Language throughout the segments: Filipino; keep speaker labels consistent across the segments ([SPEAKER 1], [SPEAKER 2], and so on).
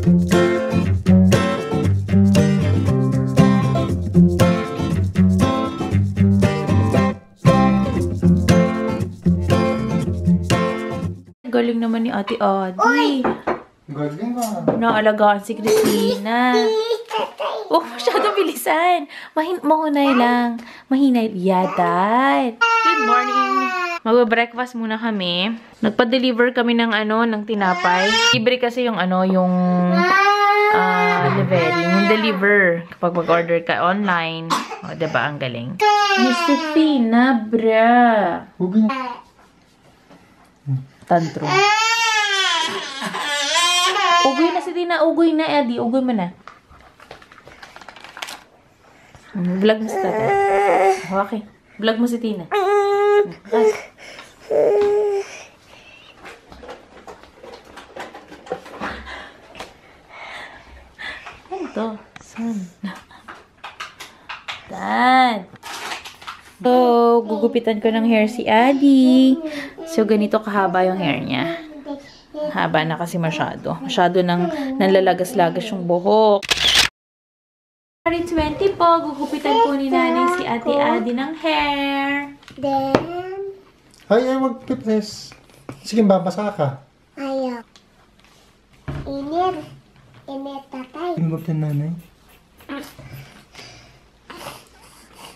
[SPEAKER 1] Galing naman ni Ate Adi.
[SPEAKER 2] Galing ba?
[SPEAKER 1] Naalagaan si Christina. Oh, masyadong bilisan. Mahunay lang. Mahinay. Yaday. Good morning. Mag-breakfast muna kami. Nagpa-deliver kami ng ng tinapay. Libre kasi yung delivery. Yung deliver. Kapag mag-order ka online. O, diba? Ang galing. Christina, bra.
[SPEAKER 2] Huwag niya.
[SPEAKER 1] Tantrum. Ugoy na si Tina. Ugoy na, Eddie. Ugoy mo na. Vlog mo si Tata. Okay. Vlog mo si Tina. Okay. Ano to? Son. Dad. So, gugupitan ko ng hair si Adi. So, ganito kahaba yung hair niya. Haba na kasi masyado. Masyado nang nanlalagas-lagas yung buhok. 20 po, gugupitan po ni Nanay si Ate Adi ng hair.
[SPEAKER 3] Then,
[SPEAKER 2] Ay, mag-press. Sige, babasa ka.
[SPEAKER 3] ayaw. Init tatay.
[SPEAKER 2] Inubap na nanay.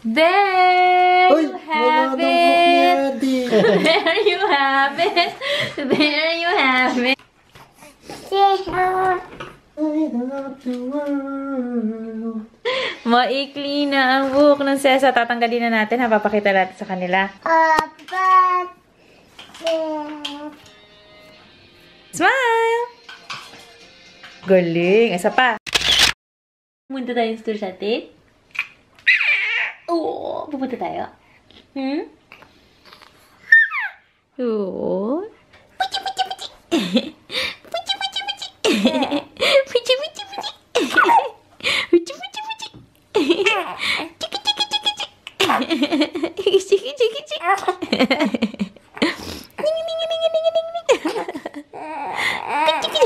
[SPEAKER 1] There
[SPEAKER 2] Uy,
[SPEAKER 1] you have
[SPEAKER 2] wala
[SPEAKER 1] it.
[SPEAKER 2] ng buhok ni Adi.
[SPEAKER 1] There you have it. There you have it.
[SPEAKER 2] I love the world.
[SPEAKER 1] Maikli na ang buhok ng Sesa. Tatanggalin na natin. Papakita natin sa kanila. Smile! Galing. Isa pa. Pumunta tayo sa store natin. Oo. Pupunta tayo. Oo. Puchi, puchi, puchi. Puchi, puchi, puchi. Puchi, puchi, puchi. Puchi, puchi, puchi. Chiki, chiki, chiki, chiki. Chiki, chiki, chiki. Ning, ning, ning, ning, ning, ning, ning. Chiki.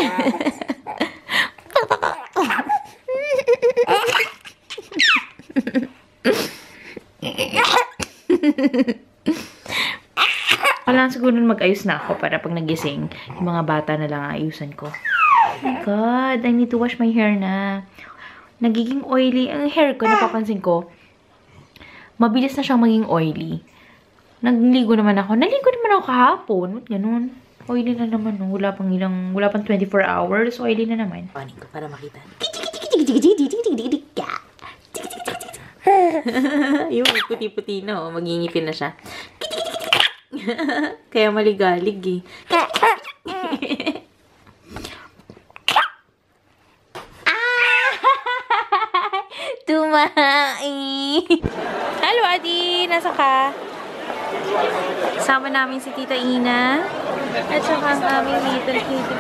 [SPEAKER 1] Kailangan siguro mag-ayos na ako para pag nagising, yung mga bata na lang ayusan ko. Oh my God, I need to wash my hair na. Nagiging oily. Ang hair ko, napapansin ko, mabilis na siyang maging oily. Nagligo naman ako. Naligo naman ako kahapon. Ba't ganun? Oily na naman. No? Wala pang 24 hours. Oily na naman. Panin ko para makita. Yung puti-puti na. Magingipin na siya. Kaya maligalig eh. Tumai! Hello, Adi! Nasa ka? Sama namin si Tita Ina. At saka ang aming little kitty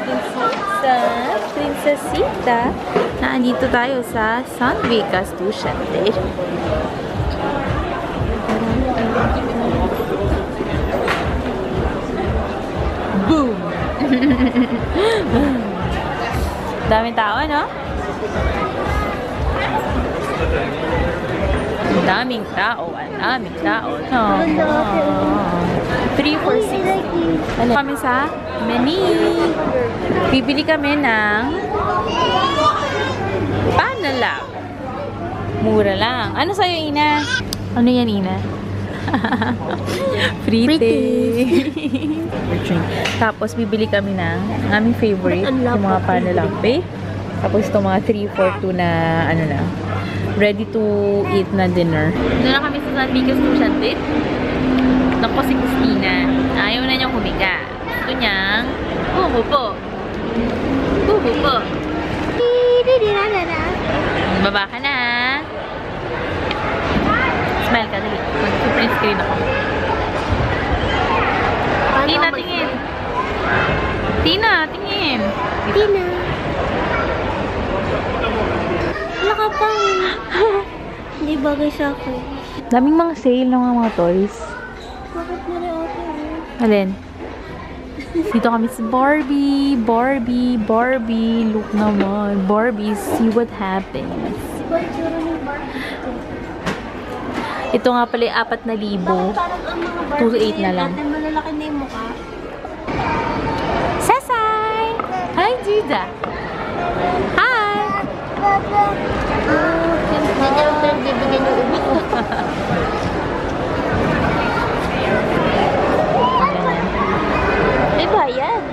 [SPEAKER 1] prinsesita. Na andito tayo sa San Vicas Estudiante. Boom! Daming tao, no? Daming tao. Daming tao. No. 3 for 6. Kami sa menu. Bibili kami ng panalab. Mura lang. Ano sa'yo, Ina? Ano yan, Ina? Frite. Tapos, bibili kami ng aming favorite, yung mga panalampe. Tapos, itong mga 3 for 2 na, ano na, ready to eat na dinner. Doon na kami sa San Vicas Estudiante. Naku, si Christina. Ayaw na niyang humiga. Gusto niyang huhupo. Huhupo. Baba ka na. Smile ka, dali. Mag-print screen ako. Tina, tingin. Tina, tingin.
[SPEAKER 3] Tina. Wala ka pa. Hindi bagay sa akin.
[SPEAKER 1] Daming mga sale ng mga toys.
[SPEAKER 3] Bakit na rin ako?
[SPEAKER 1] Alin? Dito kami sa Barbie. Barbie, Barbie. Look naman. Barbie, see what happens. Ito nga pala yung 4,000.
[SPEAKER 3] Parang ang mga Barbie
[SPEAKER 1] 2,800 na lang.
[SPEAKER 3] natin, malalaki na yung mukha.
[SPEAKER 1] Sasay! Hi, Juda! Hi!
[SPEAKER 3] Hindi ako bibigyan yung iba. May bayad.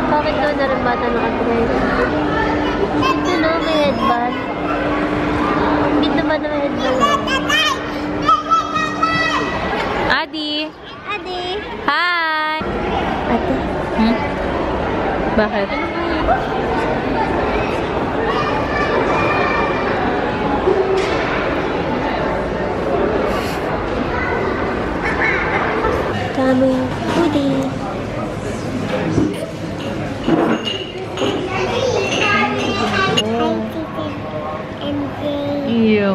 [SPEAKER 3] Bakit daw na rin bata naka-dress? Ito no, may headband. Dito ba na may headband?
[SPEAKER 1] Adi!
[SPEAKER 3] Adi!
[SPEAKER 1] Hi!
[SPEAKER 3] Ate.
[SPEAKER 1] Bakit?
[SPEAKER 3] Daming hoodie.
[SPEAKER 1] Ew.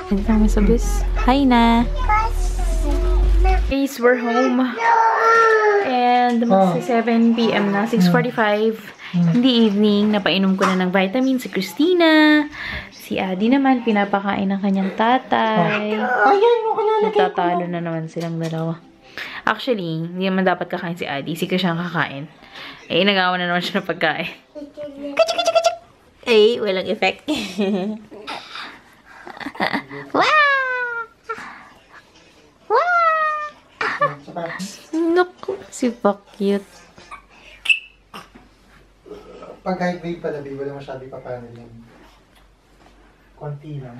[SPEAKER 1] Dito kami sa bus. Hi na! Guys, we're home. And magsi 7 p.m. na. 6:45. Hindi evening. Napainom ko na ng vitamin si Christina. Si Adi naman, pinapakain ng kanyang tatay.
[SPEAKER 2] Ayan, no, kalalagay ko.
[SPEAKER 1] Natatalo na naman silang dalawa. Actually, hindi naman dapat kakain si Adi. Si Christian kakain. Eh, nagawa na naman siya ng pagkain. Eh, walang effect. Wow! Wow! Naku, si pa-cute.
[SPEAKER 2] Pag high grade pala, babe, wala masyadong papanel yan. Konti lang.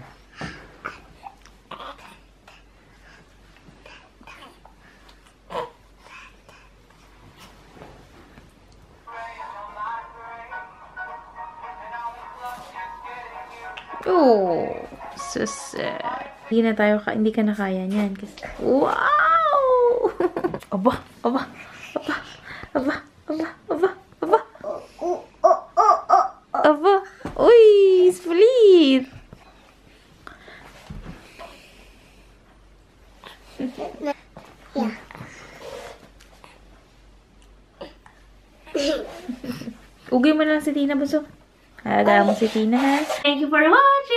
[SPEAKER 1] Oh, so sad. Hindi ka na kaya niyan. Kasi, wow! Aba, aba, aba, aba, aba, aba, aba. Aba, uy, split! Ugay mo na lang si Tina, Buso. Alaga mo si Tina, ha? Thank you for watching!